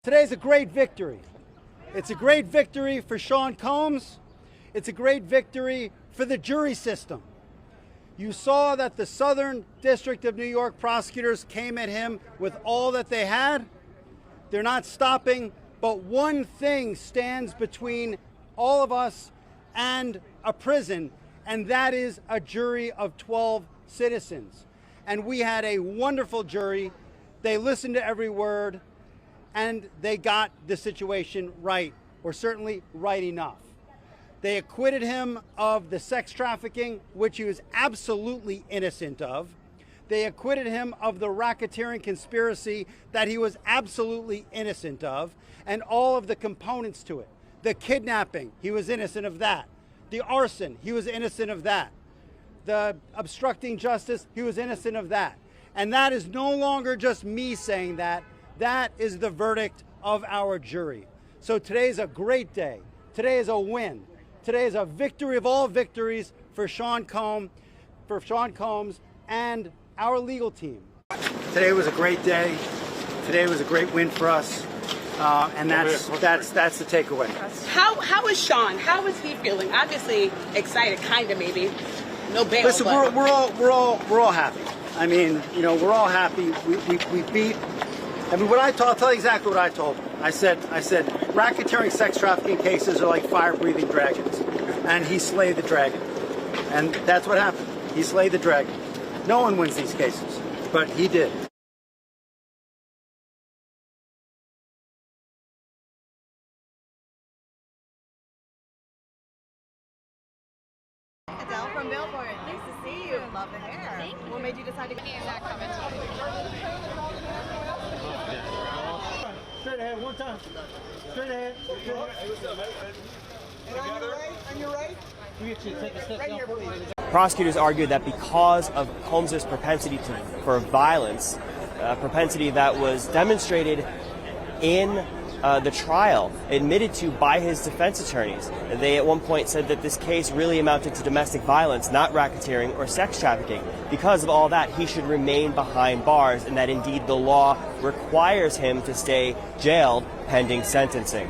Today's a great victory. It's a great victory for Sean Combs. It's a great victory for the jury system. You saw that the Southern District of New York prosecutors came at him with all that they had. They're not stopping, but one thing stands between all of us and a prison, and that is a jury of 12 citizens. And we had a wonderful jury. They listened to every word, and they got the situation right, or certainly right enough. They acquitted him of the sex trafficking, which he was absolutely innocent of. They acquitted him of the racketeering conspiracy that he was absolutely innocent of, and all of the components to it. The kidnapping, he was innocent of that. The arson, he was innocent of that. The obstructing justice, he was innocent of that. And that is no longer just me saying that. That is the verdict of our jury. So today is a great day. Today is a win. Today is a victory of all victories for Sean Combs and our legal team. Today was a great day. Today was a great win for us, and that's the takeaway. How is Sean? How is he feeling? Obviously excited, kind of maybe. No bail. Listen, we're all happy. I mean, you know, we're all happy. We beat. I mean, I'll tell you exactly what I told him. I said, racketeering sex trafficking cases are like fire-breathing dragons. And he slayed the dragon. And that's what happened. He slayed the dragon. No one wins these cases, but he did. Adele from Billboard. Nice to see you. Love the hair. Thank you. What made you decide to get that comment? Straight ahead, one time. Straight ahead. And on your right. We get you to take a step down for you. Prosecutors argued that because of Combs' propensity for violence, a propensity that was demonstrated in the trial, admitted to by his defense attorneys. They at one point said that this case really amounted to domestic violence, not racketeering or sex trafficking. Because of all that, he should remain behind bars, and that indeed the law requires him to stay jailed pending sentencing.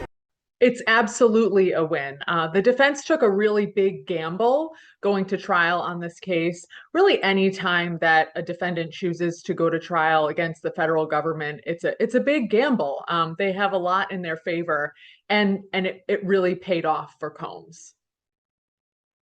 It's absolutely a win. The defense took a really big gamble going to trial on this case. Really, any time that a defendant chooses to go to trial against the federal government, it's a big gamble. They have a lot in their favor, and it really paid off for Combs.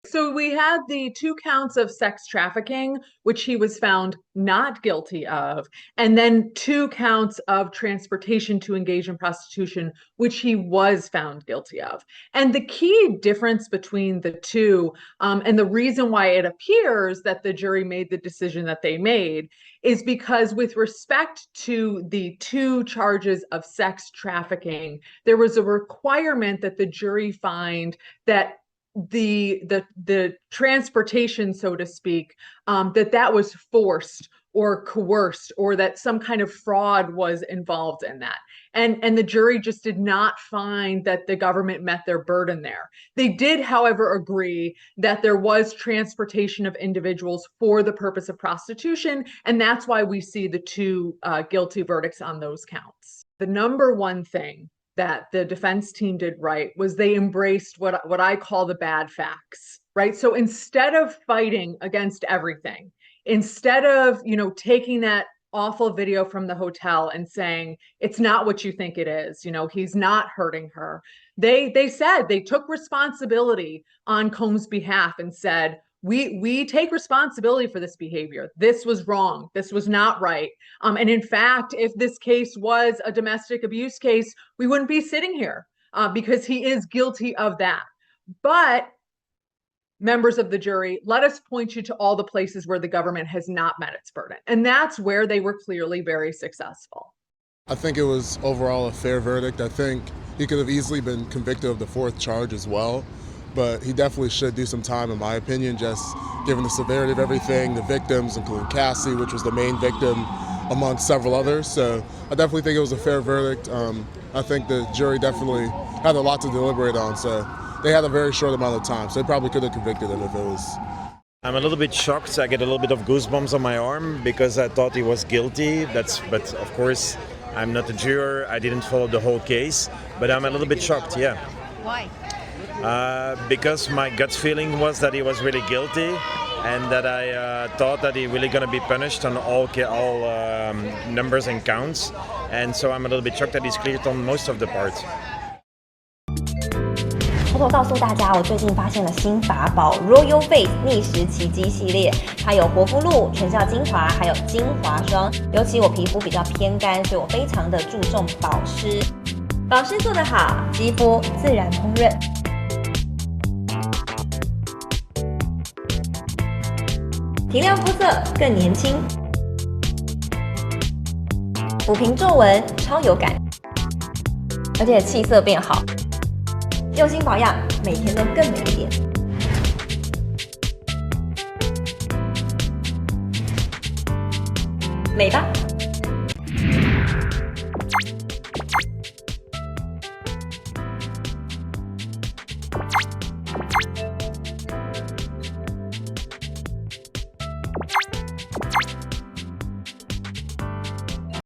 So we had the 2 counts of sex trafficking, which he was found not guilty of, and then 2 counts of transportation to engage in prostitution, which he was found guilty of. And the key difference between the two, and the reason why it appears that the jury made the decision that they made, is because with respect to the 2 charges of sex trafficking, there was a requirement that the jury find that the transportation, so to speak, that was forced or coerced, or that some kind of fraud was involved in that. And the jury just did not find that the government met their burden there. They did, however, agree that there was transportation of individuals for the purpose of prostitution, and that's why we see the 2 guilty verdicts on those counts. The number one thing that the defense team did right was they embraced what I call the bad facts, right? So instead of fighting against everything, instead of, taking that awful video from the hotel and saying, it's not what you think it is, he's not hurting her. They said, they took responsibility on Combs' behalf and said, we take responsibility for this behavior. This was wrong. This was not right. And in fact, if this case was a domestic abuse case, we wouldn't be sitting here because he is guilty of that. But members of the jury, let us point you to all the places where the government has not met its burden. And that's where they were clearly very successful. I think it was overall a fair verdict. I think he could have easily been convicted of the 4th charge as well. But he definitely should do some time, in my opinion, just given the severity of everything, the victims, including Cassie, which was the main victim, among several others. So I definitely think it was a fair verdict. I think the jury definitely had a lot to deliberate on, so they had a very short amount of time, so they probably could have convicted him if it was. I'm a little bit shocked. I get a little bit of goosebumps on my arm because I thought he was guilty. But of course, I'm not a juror. I didn't follow the whole case, but I'm a little bit shocked. Yeah. Why? Because my gut feeling was that he was really guilty, and that I thought that he really going to be punished on all numbers and counts, and so I'm a little bit shocked that he's cleared on most of the parts. 偷偷告诉大家，我最近发现了新法宝 Royal Face 逆时奇迹系列，它有活肤露、全效精华，还有精华霜。尤其我皮肤比较偏干，所以我非常的注重保湿。保湿做得好，肌肤自然丰润。提亮肤色更年轻，抚平皱纹超有感，而且气色变好。用心保养，每天都更美一点。美吧。